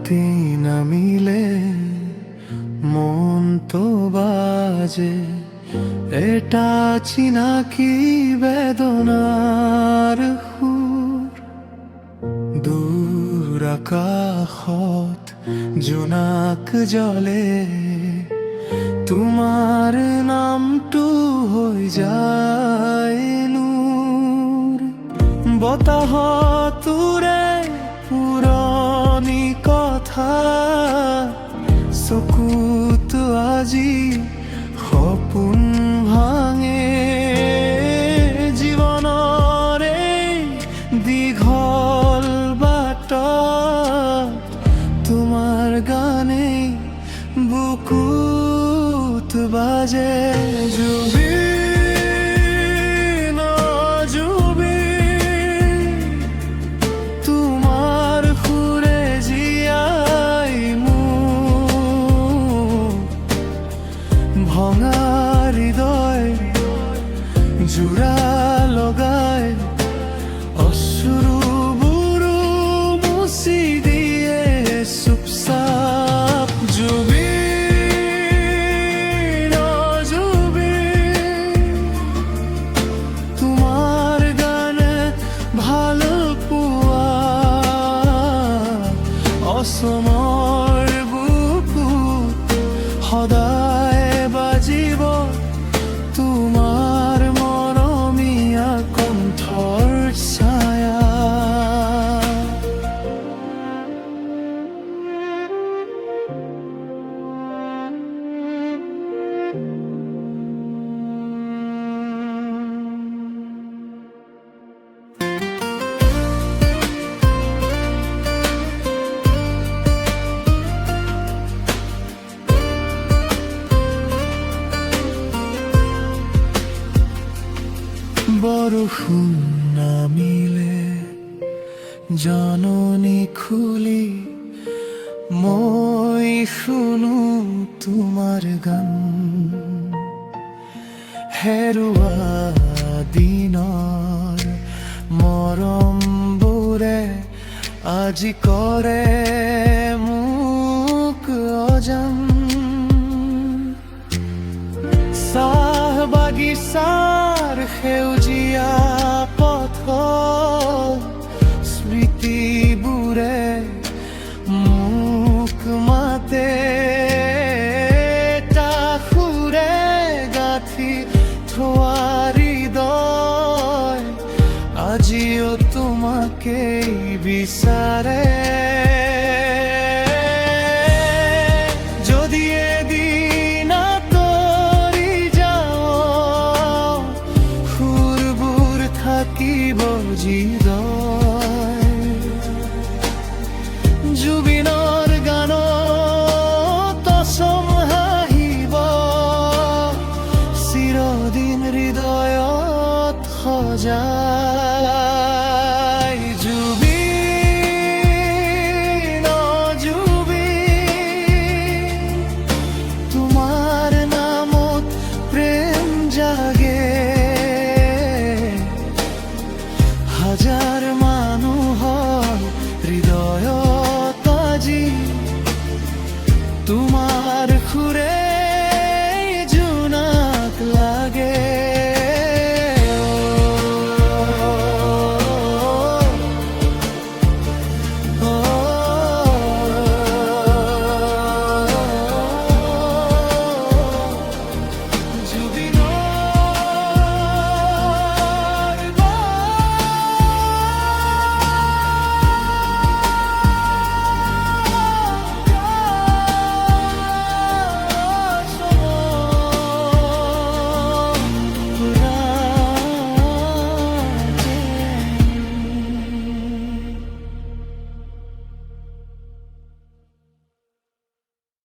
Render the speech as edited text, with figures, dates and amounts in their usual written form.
গতি না মিলে মন তো বাজে, এটা চিনা কি বেদনার সুর। দূর আকাশত জোনাক জ্বলে, তোমাৰ নামটো হৈ যায় নূৰ। বতাহতোৰে পুৰণি কথা চকুত আজি সপোন ভাঙে। জীৱনৰে দীঘল বাটত তোমাৰ গানেই বুকুত বাজে। জুবিন জুবিন, তোমাৰ সুৰে জীয়াই মোৰ ভঙা হৃদয় জোৰা লগাই অশ্ৰুবোৰো মুচি দিয়ে চুপচাপ। জুবিন জুবিন, তোমাৰ গানে ভাল পোৱা অসমৰ বুকুত সদায় বাজিব তোমাৰ মৰমীয়া কণ্ঠৰ ছায়া। বৰষুণ নামিলে জাননী খুলি মই শুনো তোমাৰ গান। হেৰুৱা দিনৰ মৰমবোৰে আজি কৰে মোক অজান। চাহ বাগিচাৰ সেউজীয়া পথত স্মৃতিবোৰে মোক মাতে। এটা সুৰে গাঁঠি থোৱা হৃদয় আজিও তোমাকেই বিচাৰে। যদি এদিন আঁতৰি যাওঁ সুৰবোৰ থাকিব হৃদয়। জুবিনৰ গানত অসম হাঁহিব চিৰদিন হৃদয়ত সজাই। জুবিন জুবিন, তোমাৰ নামত প্ৰেম জাগে হাজাৰ মানুহৰ হৃদয়ত আজি তোমাৰ সুৰে